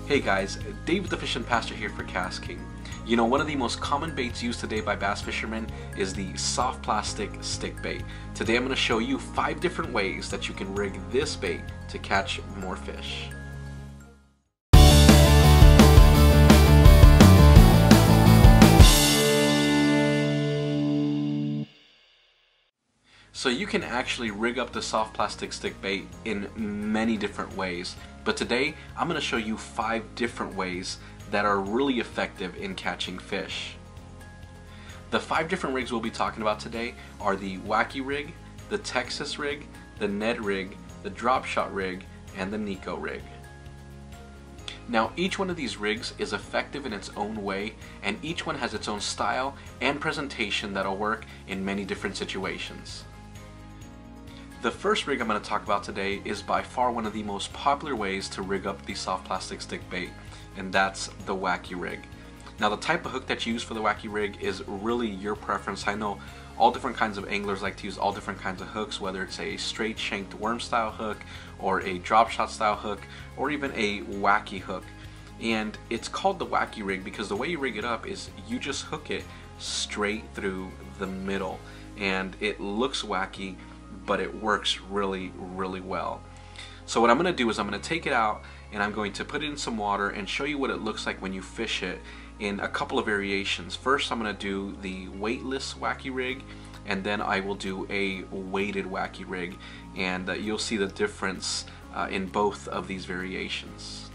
Hey guys, Dave the Fishin Pastor here for KastKing. You know, one of the most common baits used today by bass fishermen is the soft plastic stick bait. Today I'm going to show you 5 different ways that you can rig this bait to catch more fish. So you can actually rig up the soft plastic stick bait in many different ways, but today I'm going to show you 5 different ways that are really effective in catching fish. The 5 different rigs we'll be talking about today are the Wacky Rig, the Texas Rig, the Ned Rig, the Drop Shot Rig, and the Neko Rig. Now each one of these rigs is effective in its own way, and each one has its own style and presentation that'll work in many different situations. The first rig I'm going to talk about today is by far one of the most popular ways to rig up the soft plastic stick bait, and that's the Wacky Rig. Now the type of hook that you use for the Wacky Rig is really your preference. I know all different kinds of anglers like to use all different kinds of hooks, whether it's a straight shanked worm style hook or a drop shot style hook or even a wacky hook. And it's called the Wacky Rig because the way you rig it up is you just hook it straight through the middle, and it looks wacky, but it works really well. So what I'm going to do is I'm going to take it out and I'm going to put it in some water and show you what it looks like when you fish it in a couple of variations. First I'm going to do the weightless wacky rig, and then I will do a weighted wacky rig, and you'll see the difference in both of these variations.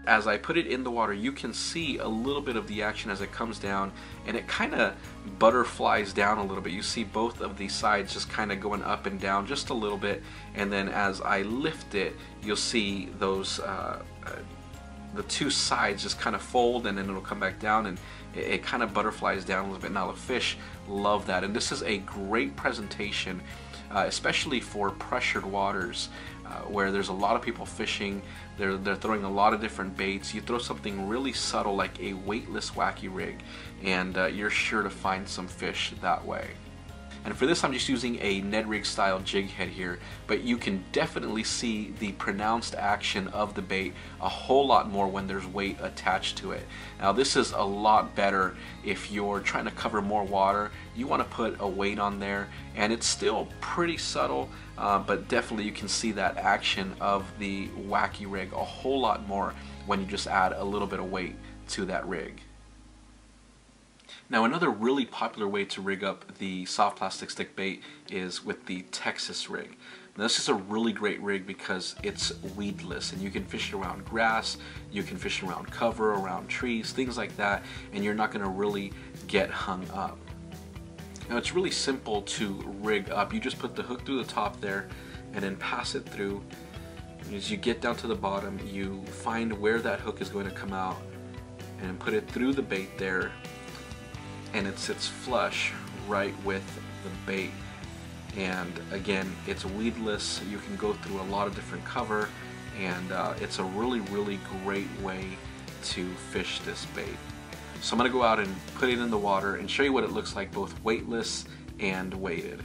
As I put it in the water, you can see a little bit of the action as it comes down, and it kind of butterflies down a little bit. You see both of these sides just kind of going up and down just a little bit, and then as I lift it, you'll see those the two sides just kind of fold, and then it'll come back down, and it kind of butterflies down a little bit. Now the fish love that, and this is a great presentation, especially for pressured waters where there's a lot of people fishing. They're throwing a lot of different baits. You throw something really subtle like a weightless wacky rig, and you're sure to find some fish that way. And for this I'm just using a Ned Rig style jig head here, but you can definitely see the pronounced action of the bait a whole lot more when there's weight attached to it. Now this is a lot better if you're trying to cover more water. You want to put a weight on there, and it's still pretty subtle, but definitely you can see that action of the wacky rig a whole lot more when you just add a little bit of weight to that rig. Now another really popular way to rig up the soft plastic stick bait is with the Texas Rig. Now this is a really great rig because it's weedless, and you can fish it around grass, you can fish it around cover, around trees, things like that, and you're not going to really get hung up. Now it's really simple to rig up. You just put the hook through the top there and then pass it through. As you get down to the bottom, you find where that hook is going to come out and put it through the bait there, and it sits flush right with the bait. And again, it's weedless. You can go through a lot of different cover, and it's a really great way to fish this bait. So I'm going to go out and put it in the water and show you what it looks like both weightless and weighted.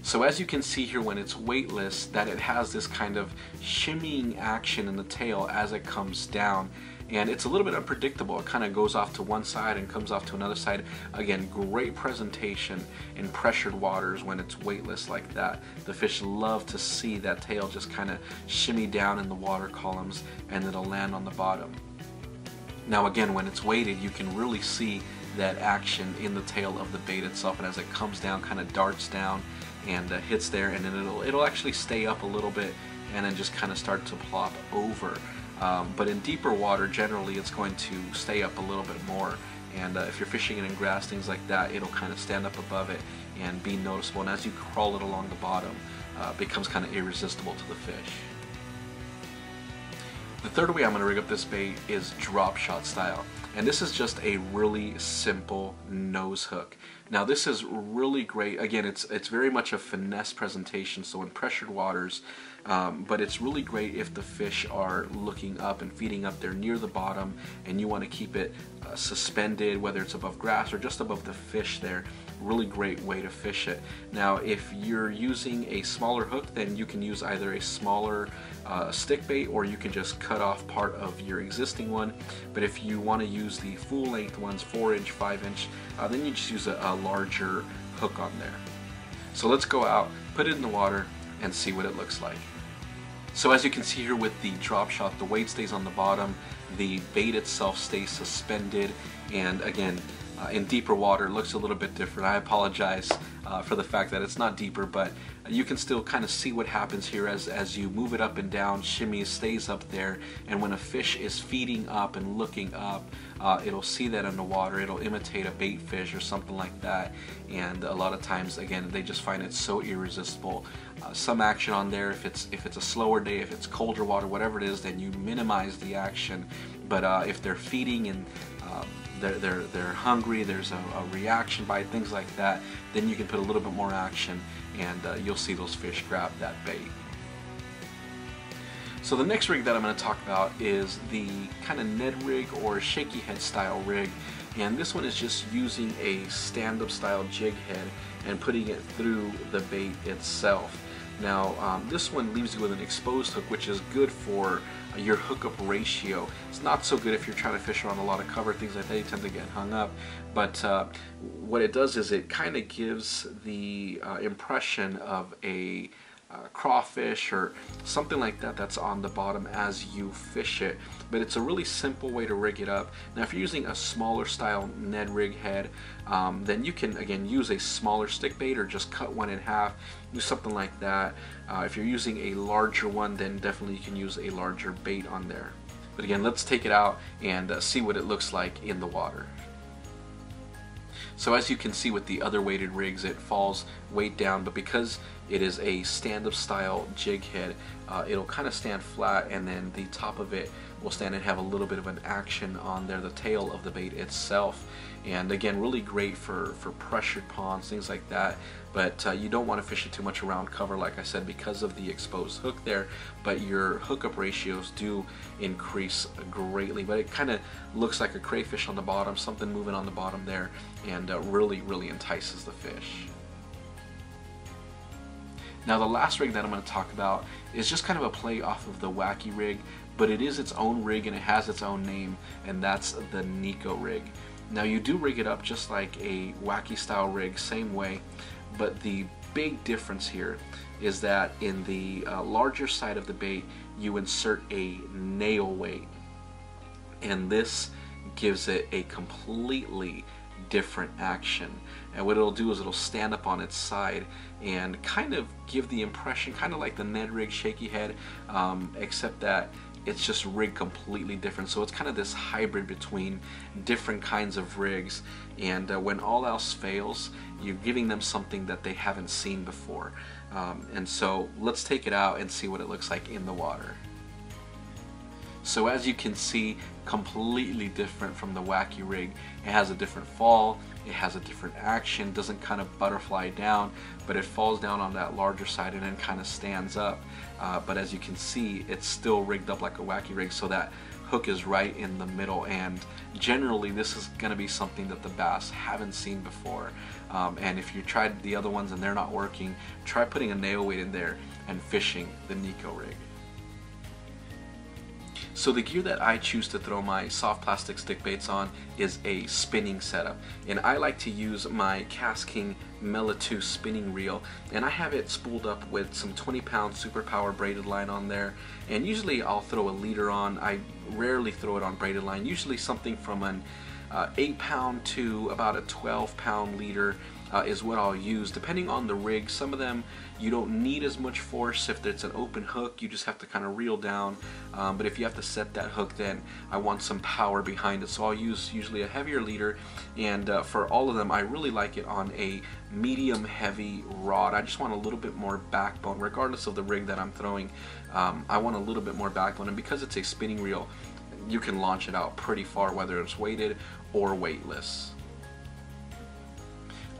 So as you can see here, when it's weightless, that it has this kind of shimmying action in the tail as it comes down, and it's a little bit unpredictable. It kind of goes off to one side and comes off to another side. Again, great presentation in pressured waters when it's weightless like that. The fish love to see that tail just kind of shimmy down in the water columns, and it'll land on the bottom. Now again, when it's weighted, you can really see that action in the tail of the bait itself, and as it comes down, kind of darts down and hits there, and then it'll actually stay up a little bit and then just kind of start to plop over. But in deeper water, generally it's going to stay up a little bit more, and if you're fishing it in grass, things like that, it'll kind of stand up above it and be noticeable, and as you crawl it along the bottom, it becomes kind of irresistible to the fish. The third way I'm going to rig up this bait is drop shot style, and this is just a really simple nose hook. Now this is really great. Again, it's very much a finesse presentation, so in pressured waters, but it's really great if the fish are looking up and feeding up there near the bottom, and you want to keep it suspended, whether it's above grass or just above the fish there. really great way to fish it. Now if you're using a smaller hook, then you can use either a smaller stick bait, or you can just cut off part of your existing one. But if you want to use the full length ones, 4-inch, 5-inch, then you just use a larger hook on there. So let's go out, put it in the water, and see what it looks like. So as you can see here with the drop shot, the weight stays on the bottom, the bait itself stays suspended, and again, in deeper water it looks a little bit different. I apologize for the fact that it's not deeper, but you can still kind of see what happens here as you move it up and down, shimmies, stays up there, and when a fish is feeding up and looking up, it'll see that in the water, it'll imitate a bait fish or something like that, and a lot of times, again, they just find it so irresistible. Some action on there, if it's a slower day, if it's colder water, whatever it is, then you minimize the action. But if they're feeding and they're hungry, there's a reaction by things like that, then you can put a little bit more action, and you'll see those fish grab that bait. So the next rig that I'm going to talk about is the kind of Ned Rig or Shaky Head style rig, and this one is just using a stand-up style jig head and putting it through the bait itself. Now this one leaves you with an exposed hook, which is good for your hookup ratio. It's not so good if you're trying to fish around a lot of cover, things like that, you tend to get hung up. But what it does is it kind of gives the impression of a crawfish or something like that that's on the bottom as you fish it. But it's a really simple way to rig it up. Now if you're using a smaller style Ned Rig head, then you can again use a smaller stick bait or just cut one in half, do something like that. If you're using a larger one, then definitely you can use a larger bait on there. But again, let's take it out and see what it looks like in the water. So as you can see with the other weighted rigs, it falls weight down, but because it is a stand-up style jig head, it'll kind of stand flat, and then the top of it will stand and have a little bit of an action on there, the tail of the bait itself. And again, really great for pressured ponds, things like that. But you don't want to fish it too much around cover, like I said, because of the exposed hook there. But your hookup ratios do increase greatly. But it kind of looks like a crayfish on the bottom, something moving on the bottom there, and really entices the fish. Now the last rig that I'm going to talk about is just kind of a play off of the Wacky Rig, but it is its own rig and it has its own name, and that's the Neko Rig. Now you do rig it up just like a Wacky style rig, same way, but the big difference here is that in the larger side of the bait you insert a nail weight, and this gives it a completely different action. And what it'll do is it'll stand up on its side and kind of give the impression, kind of like the Ned Rig Shaky Head, except that it's just rigged completely different. So it's kind of this hybrid between different kinds of rigs, and when all else fails, you're giving them something that they haven't seen before. And so let's take it out and see what it looks like in the water. So as you can see, completely different from the Wacky Rig. It has a different fall, it has a different action, doesn't kind of butterfly down, but it falls down on that larger side and then kind of stands up. But as you can see, it's still rigged up like a Wacky Rig, so that hook is right in the middle, and generally this is going to be something that the bass haven't seen before. And if you tried the other ones and they're not working, try putting a nail weight in there and fishing the Neko Rig. So the gear that I choose to throw my soft plastic stick baits on is a spinning setup, and I like to use my KastKing Mela 2 spinning reel, and I have it spooled up with some 20-pound super power braided line on there, and usually I'll throw a leader on. I rarely throw it on braided line, usually something from an 8-pound to about a 12-pound leader is what I'll use, depending on the rig. Some of them you don't need as much force. If it's an open hook, you just have to kind of reel down, but if you have to set that hook, then I want some power behind it, so I'll use usually a heavier leader. And for all of them, I really like it on a medium heavy rod. I just want a little bit more backbone, regardless of the rig that I'm throwing. I want a little bit more backbone, and because it's a spinning reel, you can launch it out pretty far, whether it's weighted or weightless.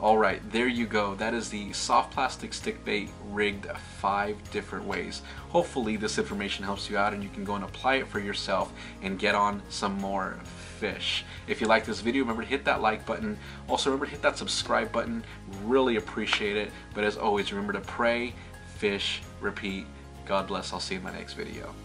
Alright, there you go. That is the soft plastic stick bait rigged 5 different ways. Hopefully this information helps you out and you can go and apply it for yourself and get on some more fish. If you like this video, remember to hit that like button. Also remember to hit that subscribe button. Really appreciate it. But as always, remember to pray, fish, repeat. God bless. I'll see you in my next video.